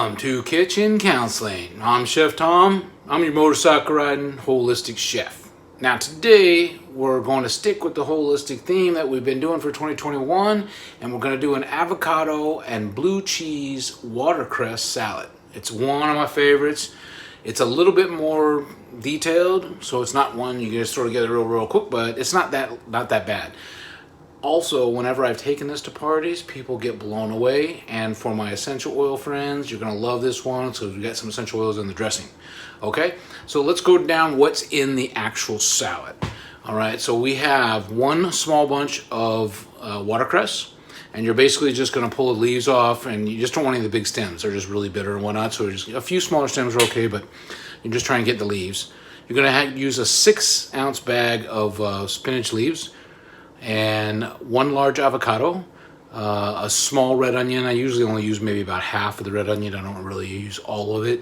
Welcome to Kitchen Counseling. I'm Chef Tom. I'm your motorcycle riding holistic chef. Now today we're going to stick with the holistic theme that we've been doing for 2021, and we're going to do an avocado and blue cheese watercress salad. It's one of my favorites. It's a little bit more detailed, so it's not one you can just throw together real quick, but it's not that bad. Also, whenever I've taken this to parties, people get blown away. And for my essential oil friends, you're gonna love this one. So we got some essential oils in the dressing. Okay, so let's go down what's in the actual salad. All right, so we have one small bunch of watercress, and you're basically just gonna pull the leaves off, and you just don't want any of the big stems. They're just really bitter and whatnot. So just a few smaller stems are okay, but you just try and get the leaves. You're gonna use a 6-ounce bag of spinach leaves, and one large avocado, a small red onion. I usually only use maybe about half of the red onion. I don't really use all of it.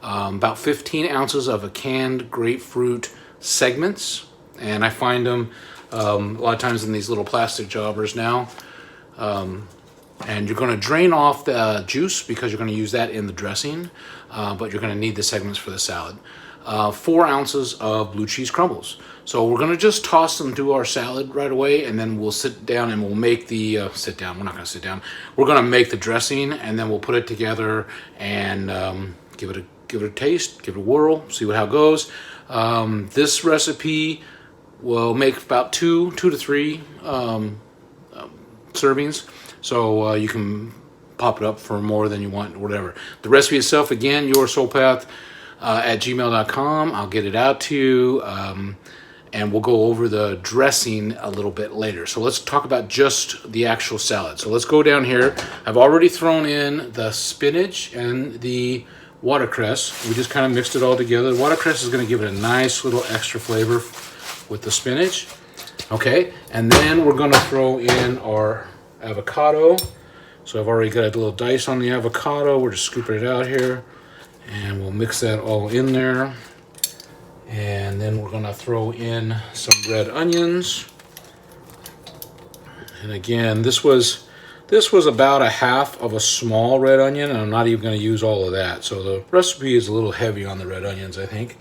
About 15 ounces of a canned grapefruit segments, and I find them a lot of times in these little plastic jobbers now. And you're going to drain off the juice because you're going to use that in the dressing, but you're going to need the segments for the salad. 4 ounces of blue cheese crumbles. So we're going to just toss them through our salad right away, and then we'll sit down and we'll make the we're not going to sit down. We're going to make the dressing, and then we'll put it together and give it a taste, give it a whirl, see how it goes. This recipe will make about two to three servings, so you can pop it up for more than you want, whatever. The recipe itself, again, yoursoulpath at gmail.com. I'll get it out to you, and we'll go over the dressing a little bit later. So let's talk about just the actual salad. So let's go down here. I've already thrown in the spinach and the watercress. We just kind of mixed it all together. The watercress is going to give it a nice little extra flavor with the spinach. Okay, and then we're going to throw in our avocado. So I've already got a little dice on the avocado. We're just scooping it out here, and we'll mix that all in there. And then we're gonna throw in some red onions. And again, this was about a half of a small red onion, and I'm not even gonna use all of that. So the recipe is a little heavy on the red onions, I think.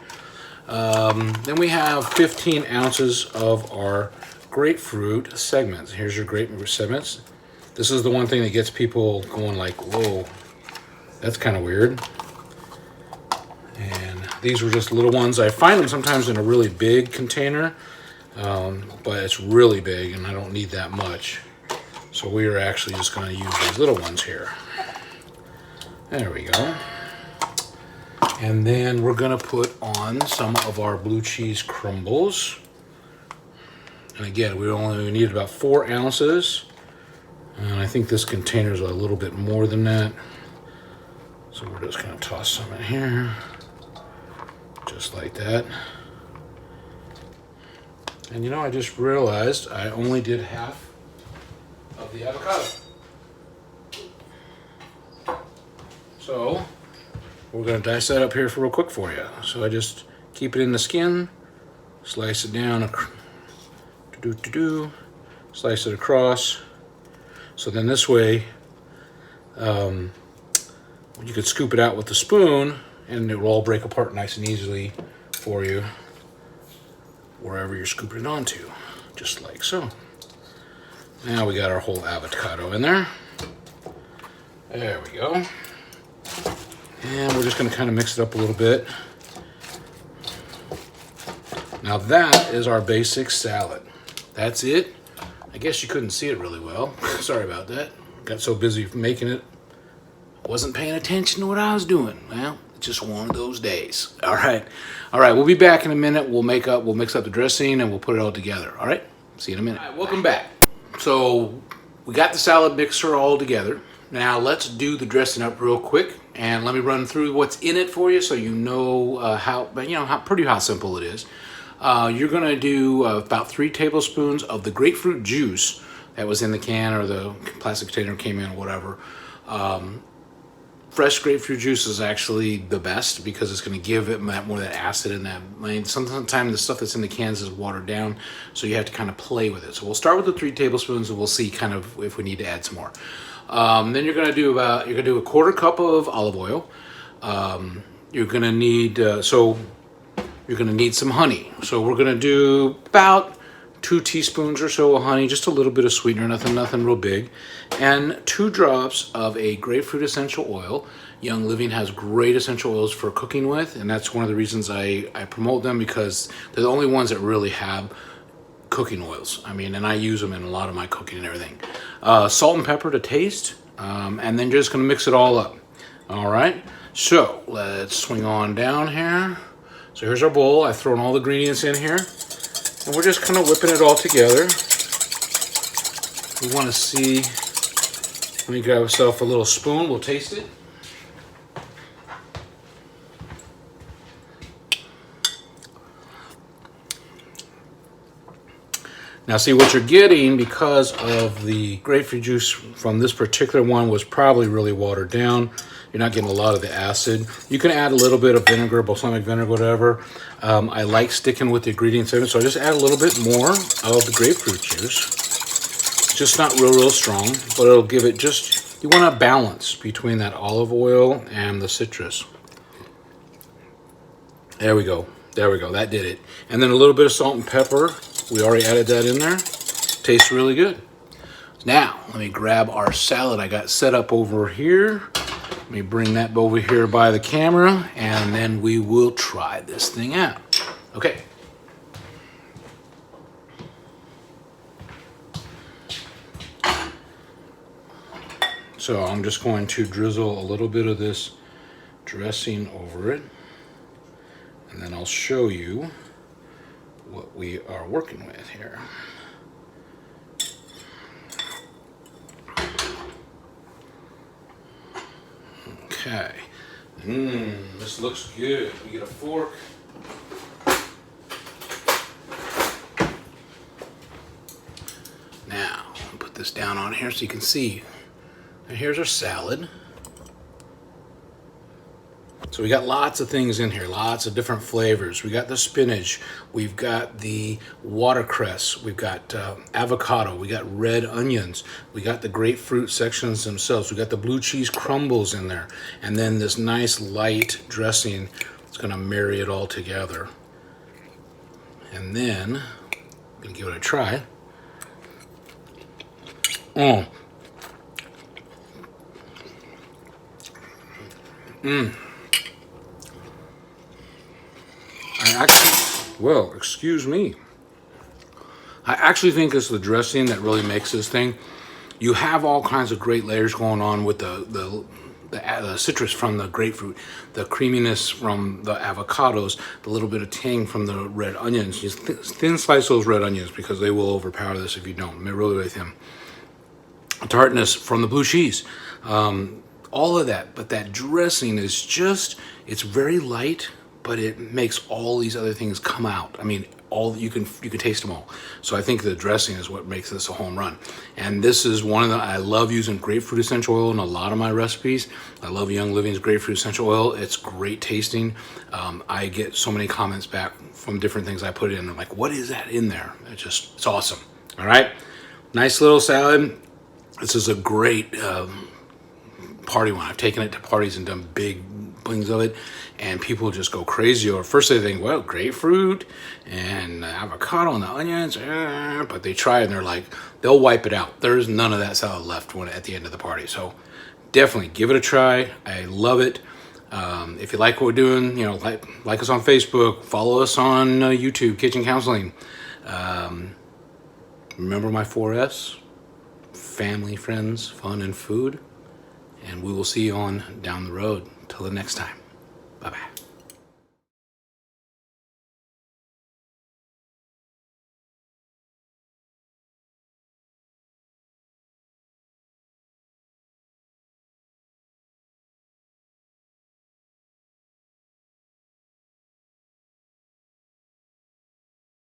Then we have 15 ounces of our grapefruit segments. Here's your grapefruit segments. This is the one thing that gets people going like, whoa, that's kind of weird. And these were just little ones. I find them sometimes in a really big container, but it's really big and I don't need that much. So we are actually just going to use these little ones here. There we go. And then we're going to put on some of our blue cheese crumbles. And again, we need about 4 ounces. And I think this container is a little bit more than that. So we're just going to toss some in here. Just like that. And you know, I just realized I only did half of the avocado. So we're going to dice that up here for real quick for you. So I just keep it in the skin, slice it down, slice it across. So then this way, you could scoop it out with the spoon, and it will all break apart nice and easily for you wherever you're scooping it onto, just like so. Now we got our whole avocado in there. There we go. And we're just going to kind of mix it up a little bit. Now that is our basic salad. That's it. I guess you couldn't see it really well. Sorry about that. Got so busy making it, wasn't paying attention to what I was doing. Well, just one of those days. All right, we'll be back in a minute. We'll mix up the dressing and we'll put it all together. All right, see you in a minute. All right, welcome back. So we got the salad mixer all together. Now let's do the dressing up real quick, and let me run through what's in it for you so you know how simple it is. You're gonna do about 3 tablespoons of the grapefruit juice that was in the can or the plastic container came in or whatever. Fresh grapefruit juice is actually the best because it's going to give it more of that acid in that. I mean, sometimes the stuff that's in the cans is watered down, so you have to kind of play with it. So we'll start with the 3 tablespoons, and we'll see kind of if we need to add some more. Then you're gonna do a quarter cup of olive oil. You're gonna need you're gonna need some honey. So we're gonna do about 2 teaspoons or so of honey, just a little bit of sweetener, nothing real big, and 2 drops of a grapefruit essential oil. Young Living has great essential oils for cooking with, and that's one of the reasons I promote them, because they're the only ones that really have cooking oils. I mean, and I use them in a lot of my cooking and everything. Salt and pepper to taste, and then just gonna mix it all up. All right, so let's swing on down here. So here's our bowl. I've thrown all the ingredients in here, and we're just kind of whipping it all together. We want to see, let me grab myself a little spoon, we'll taste it. Now see, what you're getting, because of the grapefruit juice from this particular one was probably really watered down. You're not getting a lot of the acid. You can add a little bit of vinegar, balsamic vinegar, whatever. I like sticking with the ingredients in it, so I just add a little bit more of the grapefruit juice. It's just not real strong, but it'll give it just, you want a balance between that olive oil and the citrus. There we go, that did it. And then a little bit of salt and pepper. We already added that in there. Tastes really good. Now, let me grab our salad I got set up over here. Let me bring that over here by the camera, and then we will try this thing out. Okay. So I'm just going to drizzle a little bit of this dressing over it, and then I'll show you what we are working with here. Okay. This looks good. We get a fork. Now, I'll put this down on here so you can see. And here's our salad. So we got lots of things in here, lots of different flavors. We got the spinach, we've got the watercress, we've got avocado, we got red onions, we got the grapefruit sections themselves, we got the blue cheese crumbles in there, and then this nice light dressing that's gonna marry it all together. And then, I'm gonna give it a try. Well, excuse me. I actually think it's the dressing that really makes this thing. You have all kinds of great layers going on with the citrus from the grapefruit, the creaminess from the avocados, the little bit of tang from the red onions. Just thin slice those red onions, because they will overpower this if you don't. They're really thin. Tartness from the blue cheese. All of that, but that dressing is just, it's very light, but it makes all these other things come out. I mean, all you can taste them all. So I think the dressing is what makes this a home run. And this is one of the, I love using grapefruit essential oil in a lot of my recipes. I love Young Living's grapefruit essential oil. It's great tasting. I get so many comments back from different things I put in. I'm like, what is that in there? It's awesome. All right, nice little salad. This is a great party one. I've taken it to parties and done big things of it, and people just go crazy. Or first they think, well, grapefruit and avocado and the onions, but they try it and they're like, they'll wipe it out. There's none of that salad left at the end of the party. So definitely give it a try. I love it. If you like what we're doing, you know, like us on Facebook, follow us on YouTube, Kitchen Counseling. Remember my 4Fs: family, friends, fun, and food. And we will see you on down the road. Till the next time. Bye-bye.